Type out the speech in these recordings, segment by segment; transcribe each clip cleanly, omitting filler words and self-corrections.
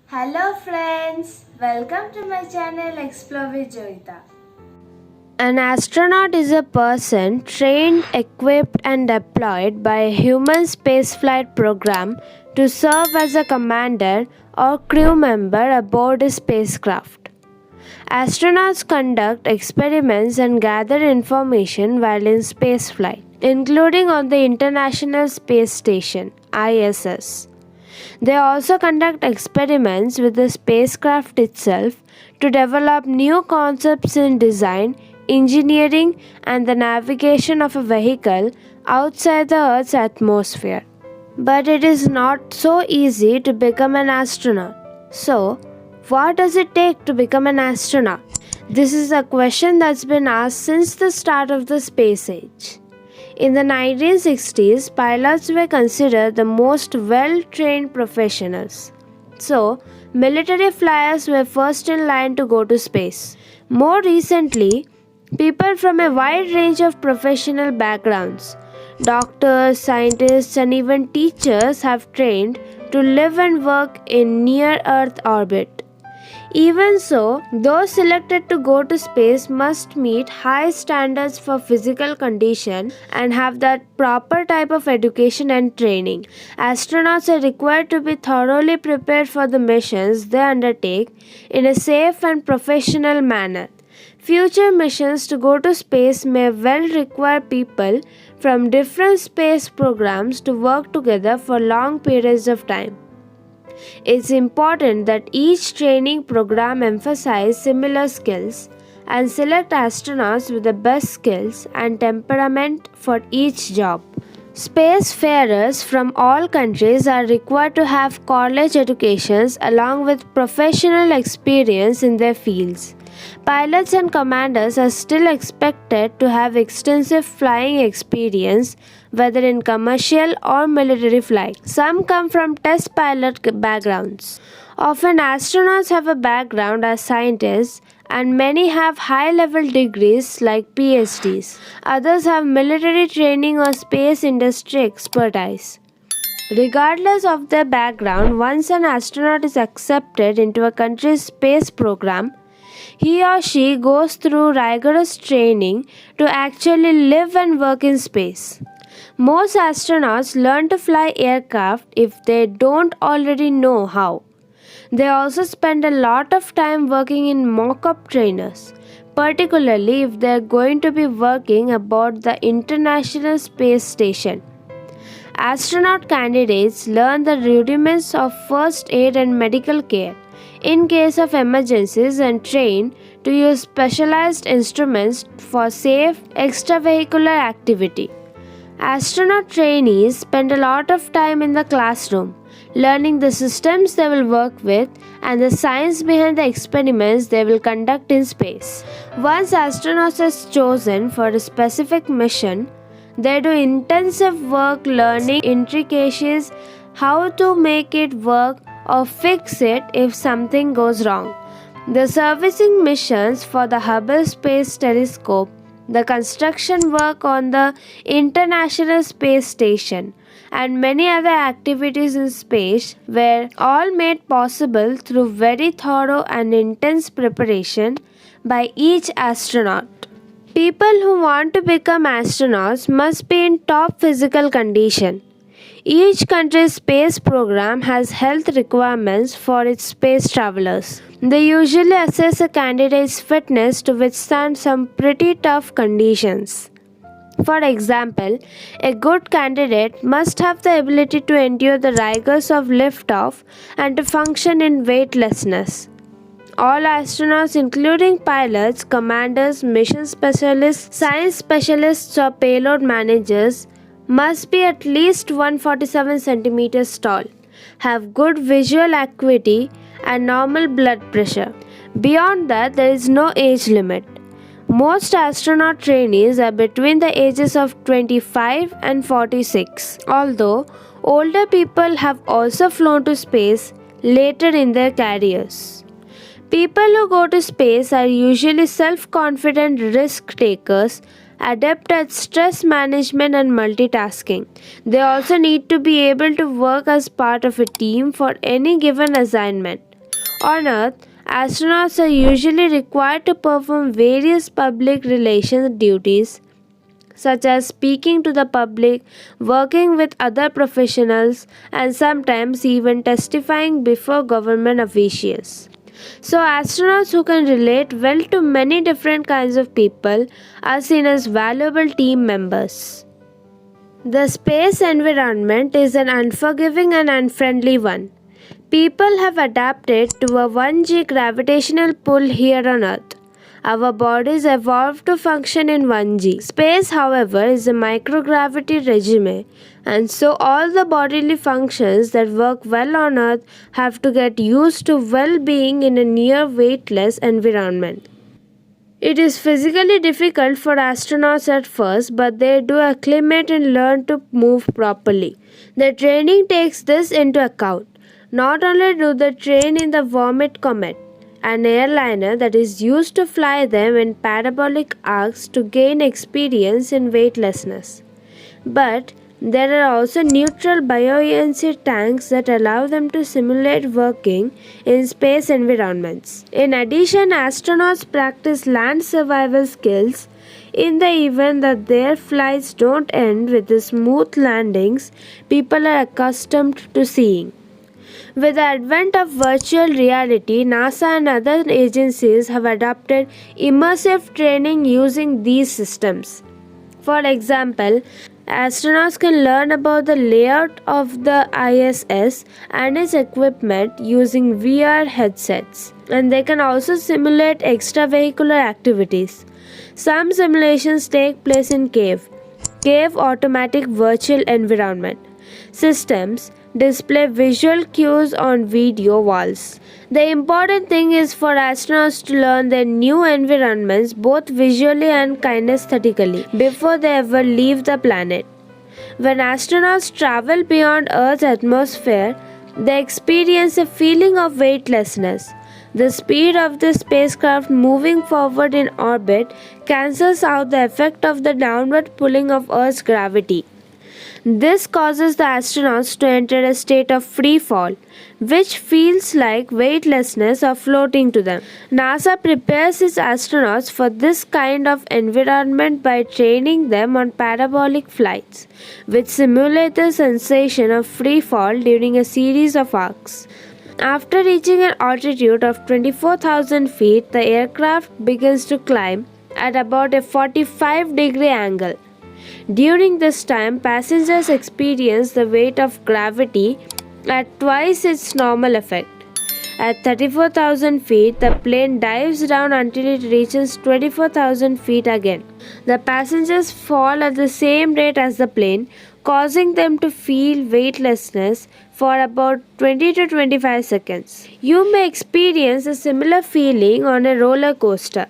Hello friends, welcome to my channel Explore with Joyeeta. An astronaut is a person trained, equipped, and deployed by a human spaceflight program to serve as a commander or crew member aboard a spacecraft. Astronauts conduct experiments and gather information while in spaceflight, including on the International Space Station (ISS). They also conduct experiments with the spacecraft itself to develop new concepts in design, engineering, and the navigation of a vehicle outside the Earth's atmosphere. But it is not so easy to become an astronaut. So, what does it take to become an astronaut? This is a question that's been asked since the start of the space age. In the 1960s, pilots were considered the most well trained professionals. So, military flyers were first in line to go to space. More recently, people from a wide range of professional backgrounds, doctors, scientists, and even teachers have trained to live and work in near Earth orbit. Even so, those selected to go to space must meet high standards for physical condition and have that proper type of education and training. Astronauts are required to be thoroughly prepared for the missions they undertake in a safe and professional manner. Future missions to go to space may well require people from different space programs to work together for long periods of time. It's important that each training program emphasize similar skills and select astronauts with the best skills and temperament for each job. Spacefarers from all countries are required to have college educations along with professional experience in their fields. Pilots and commanders are still expected to have extensive flying experience, whether in commercial or military flight. Some come from test pilot backgrounds. Often, astronauts have a background as scientists, and many have high level degrees like PhDs. Others have military training or space industry expertise. Regardless of their background, once an astronaut is accepted into a country's space program, he or she goes through rigorous training to actually live and work in space. Most astronauts learn to fly aircraft if they don't already know how. They also spend a lot of time working in mock-up trainers, particularly if they are going to be working aboard the International Space Station. Astronaut candidates learn the rudiments of first aid and medical care in case of emergencies and train to use specialized instruments for safe extravehicular activity. Astronaut trainees spend a lot of time in the classroom, learning the systems they will work with and the science behind the experiments they will conduct in space. Once astronauts are chosen for a specific mission, they do intensive work learning intricacies, how to make it work or fix it if something goes wrong. The servicing missions for the Hubble Space Telescope, the construction work on the International Space Station, and many other activities in space were all made possible through very thorough and intense preparation by each astronaut. People who want to become astronauts must be in top physical condition. Each country's space program has health requirements for its space travelers. They usually assess a candidate's fitness to withstand some pretty tough conditions. For example, a good candidate must have the ability to endure the rigors of liftoff and to function in weightlessness. All astronauts, including pilots, commanders, mission specialists, science specialists, or payload managers, must be at least 147 centimeters tall, have good visual acuity, and normal blood pressure. Beyond that, there is no age limit. Most astronaut trainees are between the ages of 25 and 46, although older people have also flown to space later in their careers. People who go to space are usually self-confident risk takers, adept at stress management and multitasking. They also need to be able to work as part of a team for any given assignment. On Earth, astronauts are usually required to perform various public relations duties such as speaking to the public, working with other professionals, and sometimes even testifying before government officials. So, astronauts who can relate well to many different kinds of people are seen as valuable team members. The space environment is an unforgiving and unfriendly one. People have adapted to a 1G gravitational pull here on Earth. Our bodies evolved to function in 1G. Space, however, is a microgravity regime, and so all the bodily functions that work well on Earth have to get used to well being in a near weightless environment. It is physically difficult for astronauts at first, but they do acclimate and learn to move properly. The training takes this into account. Not only do they train in the Vomit Comet, an airliner that is used to fly them in parabolic arcs to gain experience in weightlessness, but there are also neutral buoyancy tanks that allow them to simulate working in space environments. In addition, astronauts practice land survival skills in the event that their flights don't end with the smooth landings people are accustomed to seeing. With the advent of virtual reality, NASA and other agencies have adopted immersive training using these systems. For example, astronauts can learn about the layout of the ISS and its equipment using VR headsets, and they can also simulate extravehicular activities. Some simulations take place in cave automatic virtual environment. Systems display visual cues on video walls. The important thing is for astronauts to learn their new environments both visually and kinesthetically before they ever leave the planet. When astronauts travel beyond Earth's atmosphere, they experience a feeling of weightlessness. The speed of the spacecraft moving forward in orbit cancels out the effect of the downward pulling of Earth's gravity. This causes the astronauts to enter a state of free fall, which feels like weightlessness or floating to them. NASA prepares its astronauts for this kind of environment by training them on parabolic flights, which simulate the sensation of free fall during a series of arcs. After reaching an altitude of 24,000 feet, the aircraft begins to climb at about a 45-degree angle. During this time, passengers experience the weight of gravity at twice its normal effect. At 34,000 feet, the plane dives down until it reaches 24,000 feet again. The passengers fall at the same rate as the plane, causing them to feel weightlessness for about 20 to 25 seconds. You may experience a similar feeling on a roller coaster.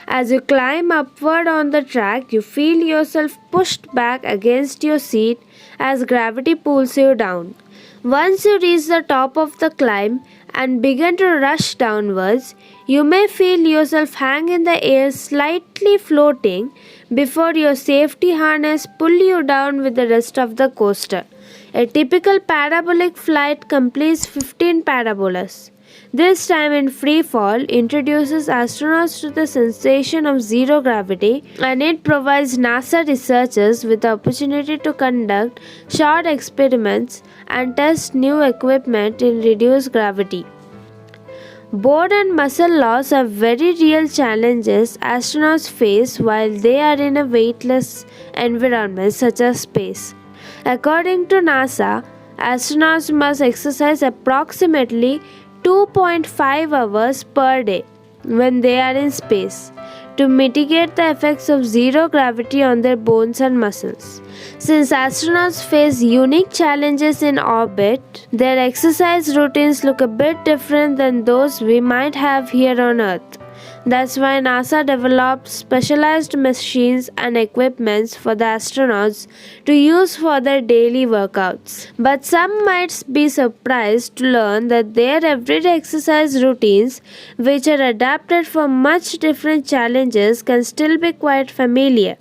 As you climb upward on the track, you feel yourself pushed back against your seat as gravity pulls you down. Once you reach the top of the climb and begin to rush downwards, you may feel yourself hang in the air slightly floating before your safety harness pull you down with the rest of the coaster. A typical parabolic flight completes 15 parabolas. This time in free fall introduces astronauts to the sensation of zero gravity, and it provides NASA researchers with the opportunity to conduct short experiments and test new equipment in reduced gravity. Bone and muscle loss are very real challenges astronauts face while they are in a weightless environment such as space. According to NASA, astronauts must exercise approximately 2.5 hours per day when they are in space to mitigate the effects of zero gravity on their bones and muscles. Since astronauts face unique challenges in orbit, their exercise routines look a bit different than those we might have here on Earth. That's why NASA developed specialized machines and equipments for the astronauts to use for their daily workouts. But some might be surprised to learn that their everyday exercise routines, which are adapted for much different challenges, can still be quite familiar.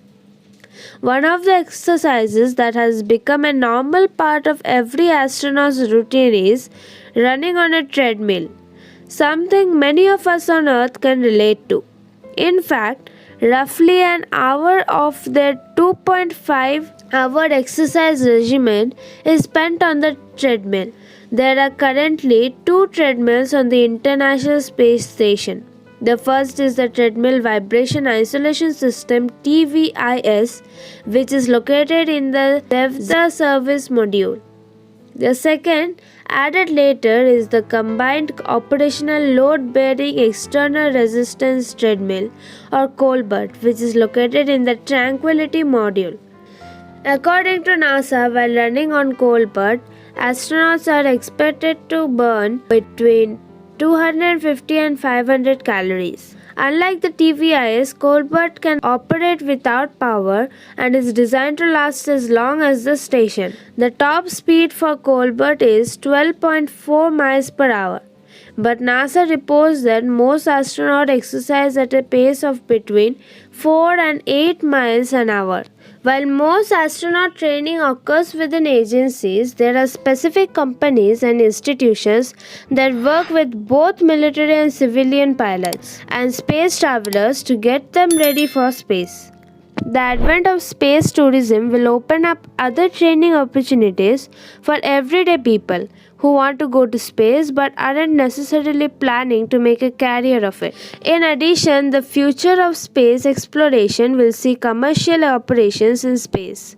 One of the exercises that has become a normal part of every astronaut's routine is running on a treadmill. something many of us on earth can relate to. In fact, roughly an hour of their 2.5-hour exercise regimen is spent on the treadmill. There are currently two treadmills on the International Space Station. The first is the Treadmill Vibration Isolation System TVIS, which is located in the Devsa Service Module. The second, added later, is the Combined Operational Load Bearing External Resistance Treadmill or Colbert, which is located in the Tranquility Module. According to NASA, while running on Colbert, astronauts are expected to burn between 250 and 500 calories. Unlike the TVIS, Colbert can operate without power and is designed to last as long as the station. The top speed for Colbert is 12.4 miles per hour. But NASA reports that most astronauts exercise at a pace of between 4 and 8 miles an hour. While most astronaut training occurs within agencies, there are specific companies and institutions that work with both military and civilian pilots and space travelers to get them ready for space. The advent of space tourism will open up other training opportunities for everyday people who want to go to space but aren't necessarily planning to make a career of it. In addition, the future of space exploration will see commercial operations in space,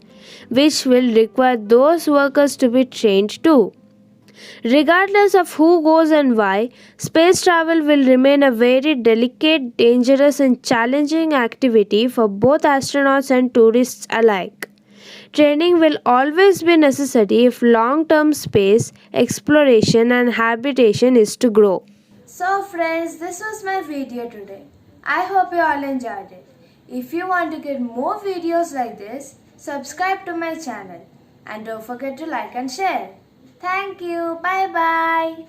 which will require those workers to be trained too. Regardless of who goes and why, space travel will remain a very delicate, dangerous, and challenging activity for both astronauts and tourists alike. Training will always be necessary if long term space exploration and habitation is to grow. So friends, this was my video today. I hope you all enjoyed it. If you want to get more videos like this, subscribe to my channel and don't forget to like and share. Thank you. Bye bye.